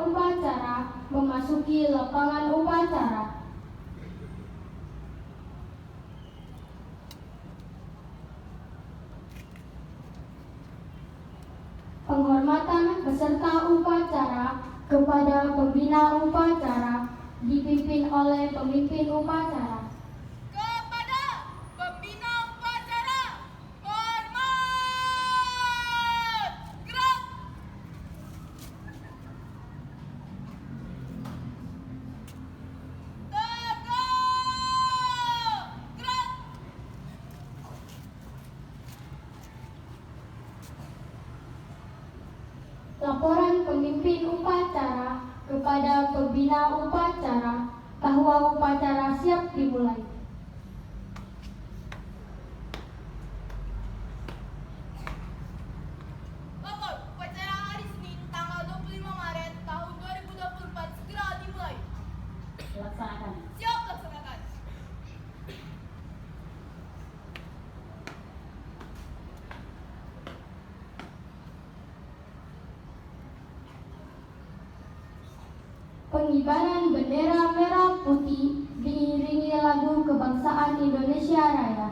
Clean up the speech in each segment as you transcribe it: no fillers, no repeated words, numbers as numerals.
upacara memasuki lapangan upacara. Penghormatan peserta upacara kepada pembina upacara dipimpin oleh pemimpin upacara. Kepada pembina upacara, hormat! Gerak! Tegak! Gerak! Laporan pemimpin upacara kepada pembina upacara bahwa upacara siap dimulai. Lapor, upacara hari Senin tanggal 25 Maret tahun 2024 segera dimulai. Laksanakan. Siap laksanakan. Pengibaran bendera merah putih diiringi lagu kebangsaan Indonesia Raya.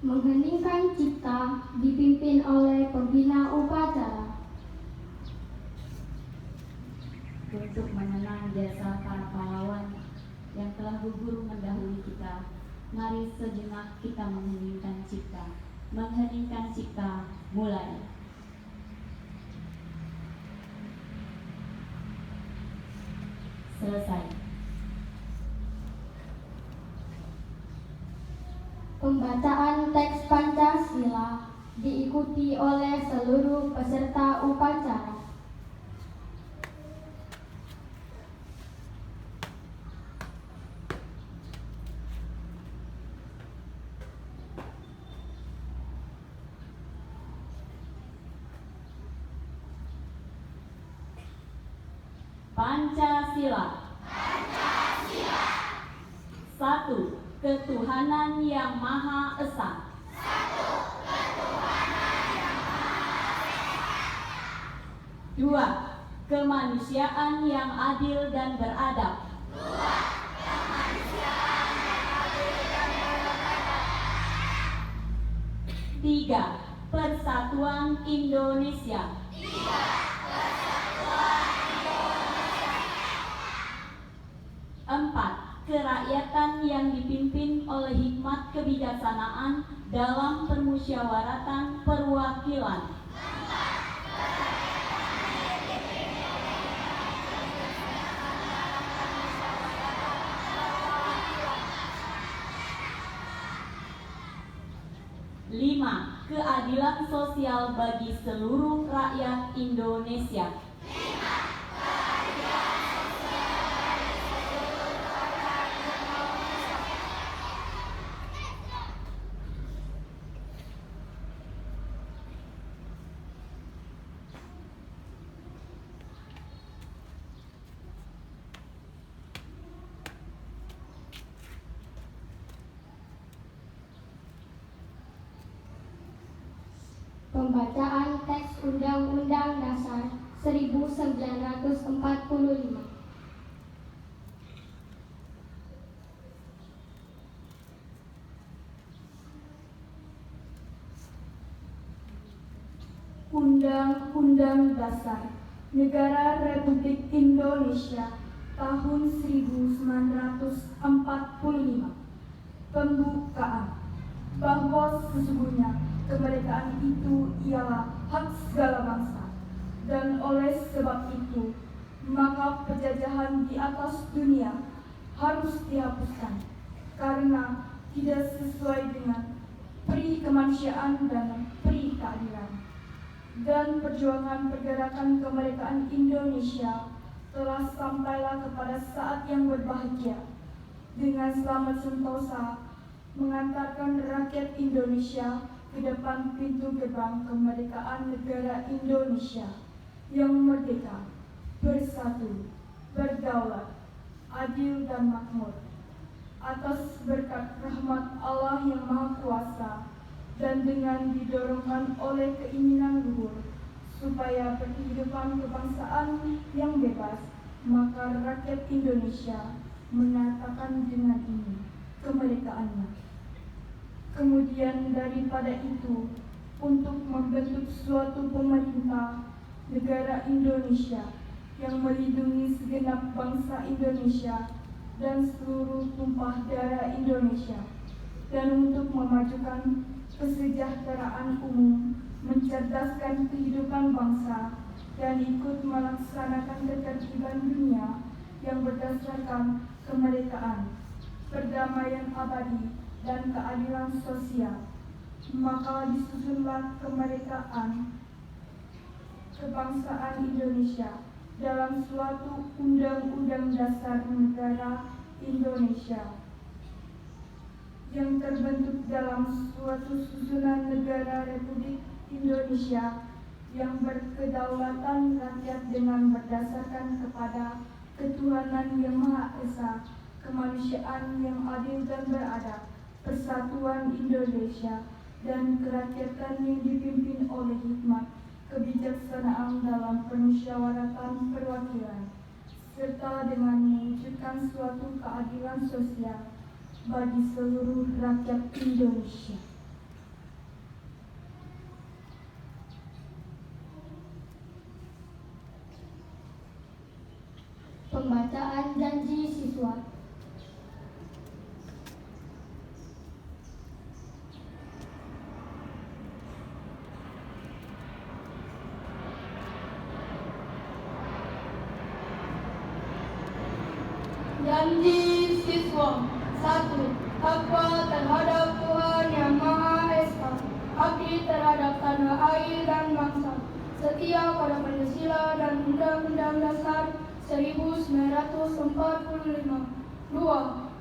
mengheningkan cipta dipimpin oleh pembina upacara. Untuk mengenang jasa para pahlawan yang telah gugur mendahului kita, mari sejenak kita mengheningkan cipta. Mengheningkan cipta, mulai. Selesai. Pembacaan teks Pancasila diikuti oleh seluruh peserta upacara. Pancasila. Pancasila. 1. Ketuhanan yang Maha Esa. 2. Kemanusiaan yang adil dan beradab. 3. Persatuan Indonesia. 4. Kerakyatan yang dipimpin oleh hikmat kebijaksanaan dalam permusyawaratan perwakilan. 5. Keadilan sosial bagi seluruh rakyat Indonesia. Pembacaan teks Undang-Undang Dasar 1945. Undang-Undang Dasar Negara Republik Indonesia tahun 1945. Pembukaan. Bahwa sesungguhnya kemerdekaan itu ialah hak segala bangsa, dan oleh sebab itu maka penjajahan di atas dunia harus dihapuskan karena tidak sesuai dengan peri kemanusiaan dan peri keadilan. Dan perjuangan pergerakan kemerdekaan Indonesia telah sampailah kepada saat yang berbahagia dengan selamat sentosa mengantarkan rakyat Indonesia ke depan pintu gerbang kemerdekaan negara Indonesia yang merdeka, bersatu, berdaulat, adil dan makmur. Atas berkat rahmat Allah yang Maha Kuasa dan dengan didorongkan oleh keinginan luhur supaya berkehidupan kebangsaan yang bebas, maka rakyat Indonesia menyatakan dengan ini kemerdekaannya. Kemudian daripada itu, untuk membentuk suatu pemerintah negara Indonesia yang melindungi segenap bangsa Indonesia dan seluruh tumpah darah Indonesia, dan untuk memajukan kesejahteraan umum, mencerdaskan kehidupan bangsa, dan ikut melaksanakan ketertiban dunia yang berdasarkan kemerdekaan, perdamaian abadi, dan keadilan sosial, maka disusunlah kemerdekaan kebangsaan Indonesia dalam suatu Undang-Undang Dasar Negara Indonesia yang terbentuk dalam suatu susunan negara Republik Indonesia yang berkedaulatan rakyat dengan berdasarkan kepada ketuhanan yang Maha Esa, kemanusiaan yang adil dan beradab, persatuan Indonesia, dan kerakyatan yang dipimpin oleh hikmat kebijaksanaan dalam permusyawaratan perwakilan, serta dengan mewujudkan suatu keadilan sosial bagi seluruh rakyat Indonesia. siswa. Janji siswa. 1. Takwa terhadap Tuhan Yang Maha Esa. Bakti terhadap tanah air dan bangsa. Setia pada Pancasila dan Undang-Undang Dasar 1945. 2.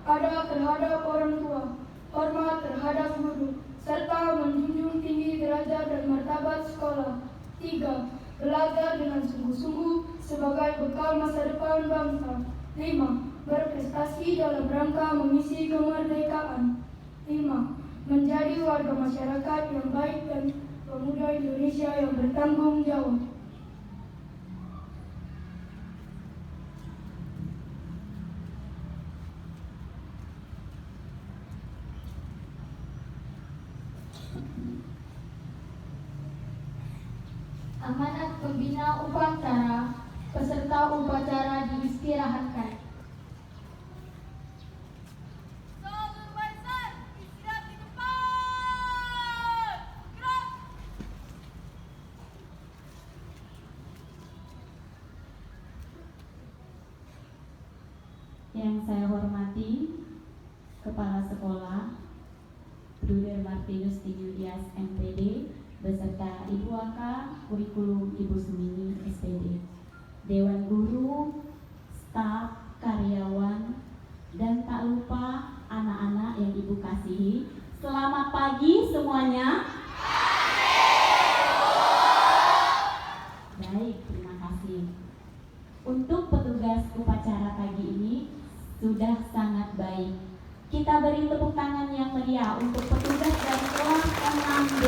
Adab terhadap orang tua. Hormat terhadap guru. Serta menjunjung tinggi derajat dan martabat sekolah. 3. Belajar dengan sungguh-sungguh sebagai bekal masa depan bangsa. 5. Berprestasi dalam rangka mengisi kemerdekaan. 5. Menjadi warga masyarakat yang baik dan pemuda Indonesia yang bertanggung jawab. Amanat pembina upacara, peserta upacara diistirahatkan. Supervisor, istirahat di depan. Gerak. Yang saya hormati Kepala Sekolah Bruder Martinus Tiniudias MPD beserta Ibu AK Kurikulum Ibu Sumini SPD, Dewan Guru, staf, karyawan, dan tak lupa anak-anak yang Ibu kasihi. Selamat pagi semuanya. Baik, terima kasih. Untuk petugas upacara pagi ini sudah sangat baik. Kita beri tepuk tangan yang meriah untuk petugas dari kelas 6B.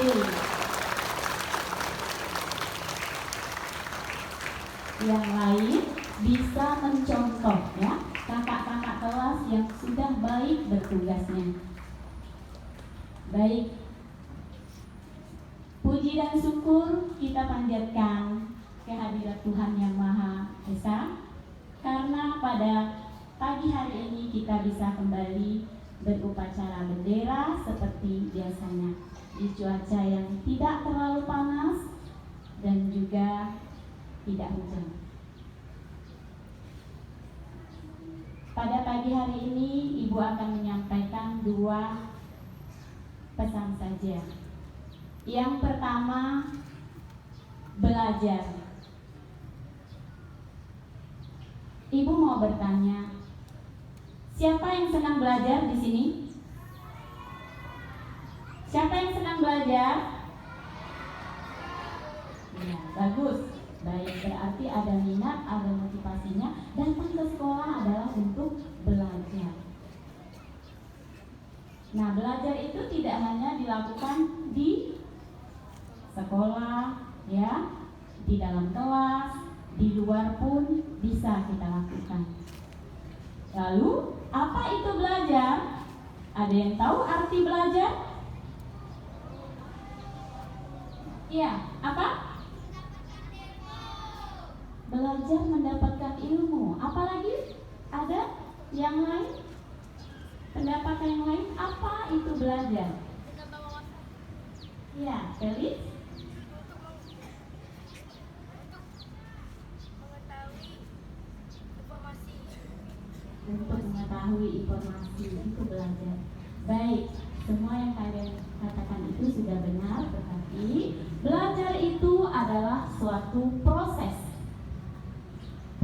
Yang lain bisa mencontoh ya, kakak-kakak kelas yang sudah baik bertugasnya. Baik, puji dan syukur kita panjatkan kehadirat Tuhan Yang Maha Esa, karena pada pagi hari ini kita bisa kembali berupacara bendera seperti biasanya di cuaca yang tidak terlalu panas dan juga tidak hujan. Pada pagi hari ini Ibu akan menyampaikan 2 pesan saja. Yang pertama, belajar. Ibu mau bertanya, siapa yang senang belajar di sini? Siapa yang senang belajar? Ya, bagus. Baik, berarti ada minat, ada motivasinya. Datang ke sekolah adalah untuk belajar. Nah, belajar itu tidak hanya dilakukan di sekolah, ya, di dalam kelas, di luar pun bisa kita lakukan. Lalu, apa itu belajar? Ada yang tahu arti belajar? Iya, apa? Belajar mendapatkan ilmu. Apalagi ada yang lain? Pendapat yang lain, apa itu belajar? Ya, Felis? Untuk mengetahui informasi itu belajar. Baik, semua yang kalian katakan itu sudah benar, tetapi belajar itu adalah suatu proses.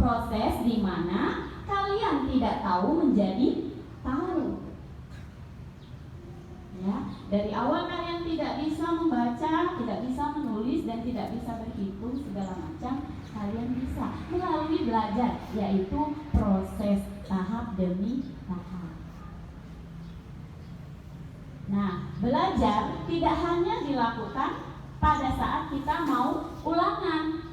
Proses di mana kalian tidak tahu menjadi tahu. Ya, dari awal kalian tidak bisa membaca, tidak bisa menulis, dan tidak bisa berhitung segala macam, kalian bisa melalui belajar, yaitu proses tahap demi tahap. Nah, belajar tidak hanya dilakukan pada saat kita mau ulangan.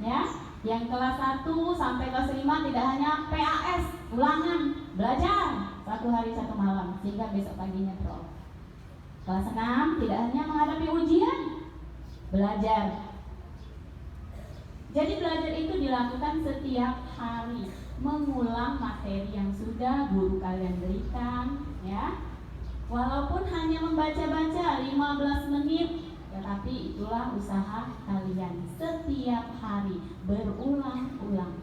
Ya, yang kelas 1 sampai kelas 5 tidak hanya PAS, ulangan, belajar 1 hari 1 malam sehingga besok paginya pro. Kelas 6 tidak hanya menghadapi ujian, belajar. Jadi belajar itu dilakukan setiap hari mengulang materi yang sudah guru kalian berikan, ya. Walaupun hanya membaca-baca 15 menit, tetapi itulah usaha kalian setiap hari berulang-ulang.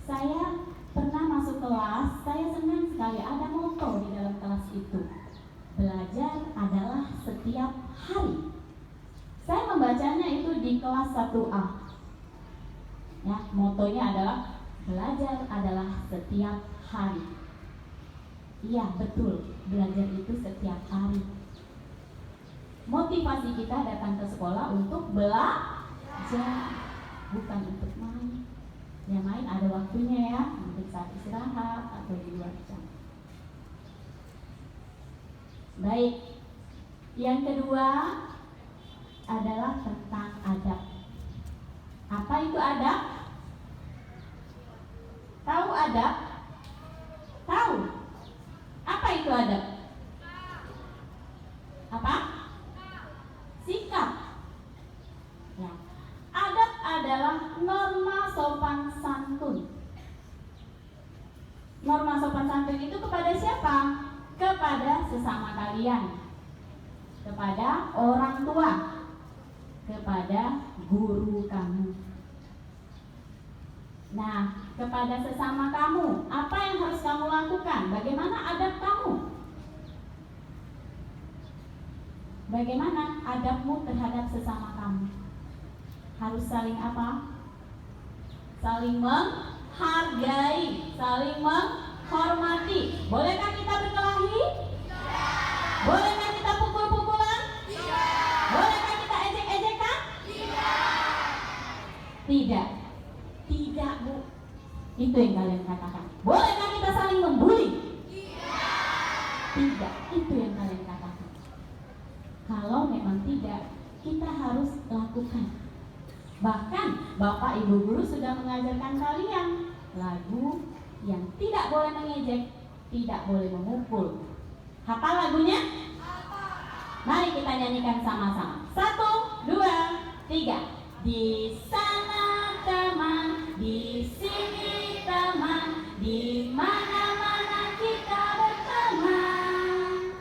Saya pernah masuk kelas, saya senang sekali ada moto di dalam kelas itu. Belajar adalah setiap hari. Saya membacanya itu di kelas 1A. Ya, motonya adalah belajar adalah setiap hari. Iya, betul. Belajar itu setiap hari. Motivasi kita datang ke sekolah untuk belajar, bukan untuk main. Ya, main ada waktunya ya, untuk saat istirahat atau di luar jam. Baik. Yang kedua adalah tentang adab. Apa itu adab? Tahu adab? Tahu? Apa itu adab? Apa? Sikap. Ya. Adab adalah norma sopan santun. Norma sopan santun itu kepada siapa? Kepada sesama kalian, kepada orang tua, kepada guru kamu. Nah, kepada sesama kamu, apa yang harus kamu lakukan? Bagaimana adab kamu? Bagaimana adabmu terhadap sesama kamu? Harus saling apa? Saling menghargai, saling menghormati. Bolehkah kita berkelahi? Bolehkah kita pukul-pukulan? Bolehkah kita ejek-ejekan? Tidak. Tidak, Bu. Itu yang kalian katakan. Bolehkah kita saling membuli? Tidak. Itu yang kalian katakan. Kalau memang tidak, kita harus lakukan. Bahkan Bapak Ibu guru sudah mengajarkan kalian lagu yang tidak boleh mengejek, tidak boleh memukul. Hafal lagunya? Mari kita nyanyikan sama-sama. 1, 2, 3. Di sana teman, di sini teman, di mana-mana kita berteman.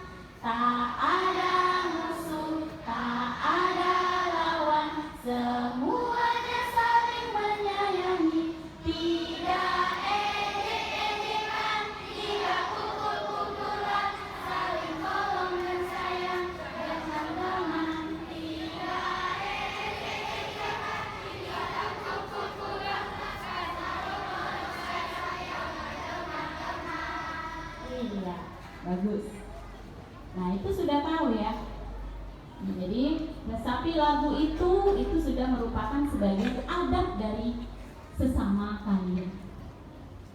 Tak ada musuh, tak ada lawan, semuanya saling menyayangi. Tidak ejek-ejekan, tidak pukul-pukulan, saling tolong dan sayang dengan teman. Tidak ejek-ejekan, tidak pukul-pukulan, saling tolong dan sayang dengan teman. Iya, bagus. Nah, itu sudah tahu ya. Jadi, resapi lagu itu sudah merupakan sebagai adab dari sesama kalian.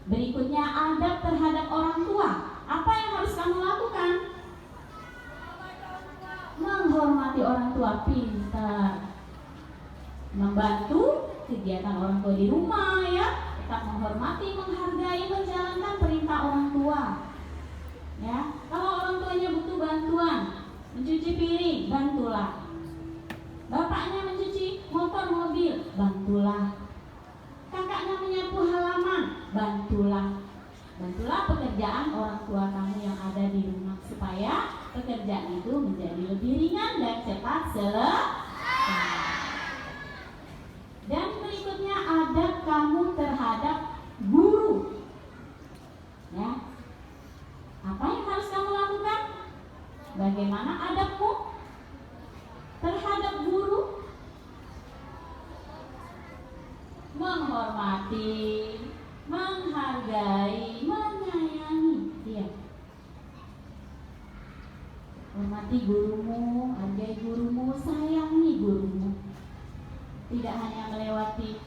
Berikutnya adab terhadap orang tua. Apa yang harus kamu lakukan? Menghormati orang tua, pintar. Membantu kegiatan orang tua di rumah ya. Tetap menghormati, menghargai, menjalankan perintah orang tua. Ya, kalau orang tuanya butuh bantuan mencuci piring, bantulah. Bapaknya mencuci motor mobil, bantulah. Kakaknya menyapu halaman, bantulah. Bantulah pekerjaan orang tua kamu yang ada di rumah supaya pekerjaan itu menjadi lebih ringan dan cepat selesai. Dan berikutnya adab kamu terhadap guru. Ya. Apa yang harus kamu lakukan? Bagaimana adabmu terhadap guru? Menghormati, menghargai, menyayangi. Iya. Hormati gurumu, hargai gurumu, sayangi gurumu. Tidak hanya melewati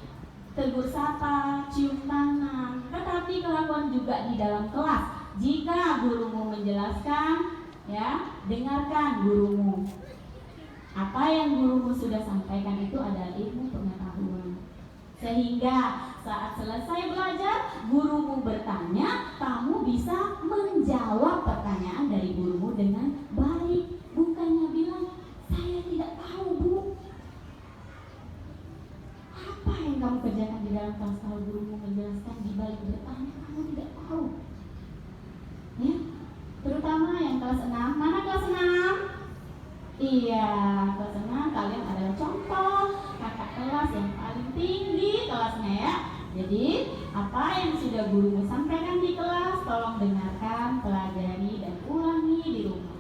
tegur sapa, cium tangan, tetapi kelakuan juga di dalam kelas. Jika gurumu menjelaskan, ya, dengarkan gurumu. Apa yang gurumu sudah sampaikan itu adalah ilmu pengetahuan. Sehingga saat selesai belajar, gurumu bertanya, kamu bisa menjawab pertanyaan dari gurumu dengan baik. Bukannya bilang, saya tidak tahu, Bu. Apa yang kamu kerjakan di dalam kelas tahu, Bu? Apa yang sudah gurumu sampaikan di kelas, tolong dengarkan, pelajari, dan ulangi di rumah.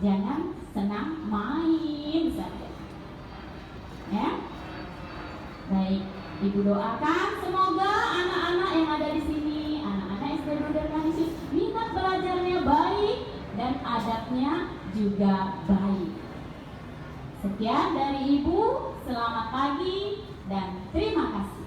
Jangan senang main saja. Ya? Baik, Ibu doakan semoga anak-anak yang ada di sini, anak-anak SD Brother Kanisius, minat belajarnya baik dan adabnya juga baik. Sekian dari Ibu, selamat pagi dan terima kasih.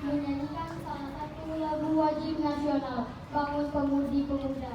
Menyanyikan salah satu lagu wajib nasional, Bangun Pemudi Pemuda.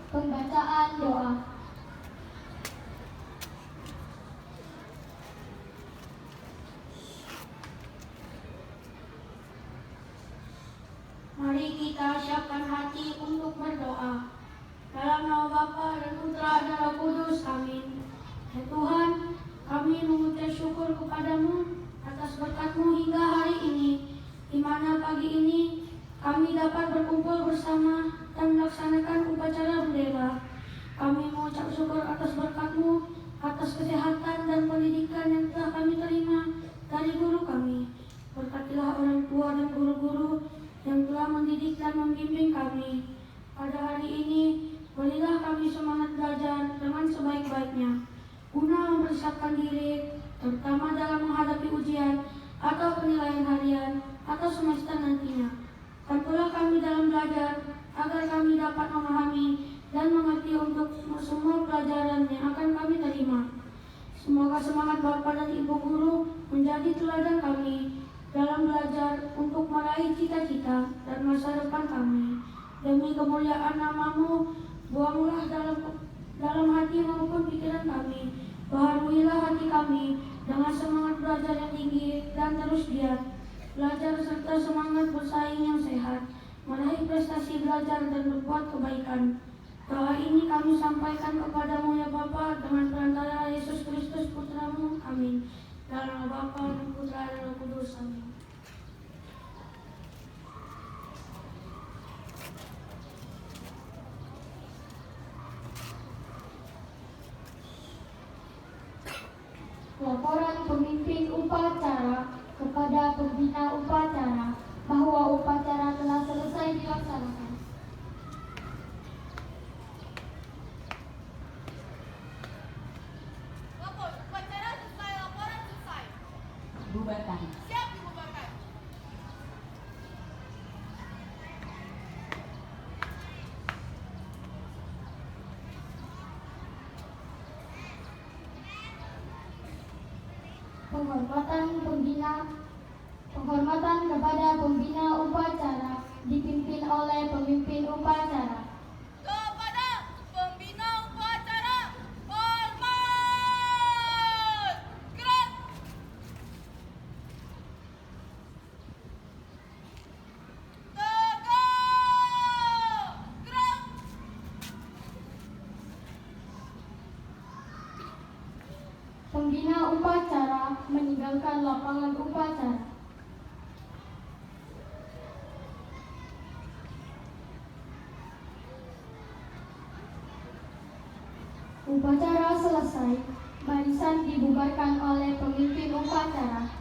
Pembacaan doa. Mari kita siapkan hati untuk berdoa. Dalam nama Bapa dan Putra dan Roh Kudus, amin. Ya Tuhan, kami mengucap syukur kepadamu atas berkat-Mu hingga hari ini, di mana pagi ini kami dapat berkumpul bersama dan melaksanakan upacara bendera. Kami mengucap syukur atas berkat-Mu, atas kesehatan dan pendidikan yang telah kami terima dari guru kami. Berkatilah orang tua dan guru-guru yang telah mendidik dan membimbing kami. Pada hari ini, berilah kami semangat belajar dengan sebaik-baiknya, guna mempersiapkan diri, terutama dalam menghadapi ujian atau penilaian harian atau semester nantinya. Bantulah kami dalam belajar, agar kami dapat memahami dan mengerti untuk semua pelajaran yang akan kami terima. Semoga semangat Bapak dan Ibu Guru menjadi teladan kami dalam belajar untuk meraih cita-cita dan masa depan kami. Demi kemuliaan nama-Mu, buanglah dalam hati maupun pikiran kami. Baharuilah hati kami dengan semangat belajar yang tinggi dan terus giat. Belajar serta semangat bersaing yang sehat, meraih prestasi belajar dan berbuat kebaikan. Doa ini kami sampaikan kepadamu ya Bapa, dengan perantara Yesus Kristus Putra-Mu, amin. Dalam nama Bapa dan Putra dan Roh Kudus, amin. Laporan pemimpin upacara kepada kepada pembina upacara bahwa upacara telah selesai dilaksanakan. Lapor, upacara selesai, laporan selesai. Bubarkan. Siap dibubarkan. Penghormatan kepada pembina upacara dipimpin oleh pemimpin upacara. Kepada pembina upacara, hormat! Gerak! Tegak! Gerak! Pembina upacara meninggalkan lapangan upacara. Upacara selesai, barisan dibubarkan oleh pemimpin upacara.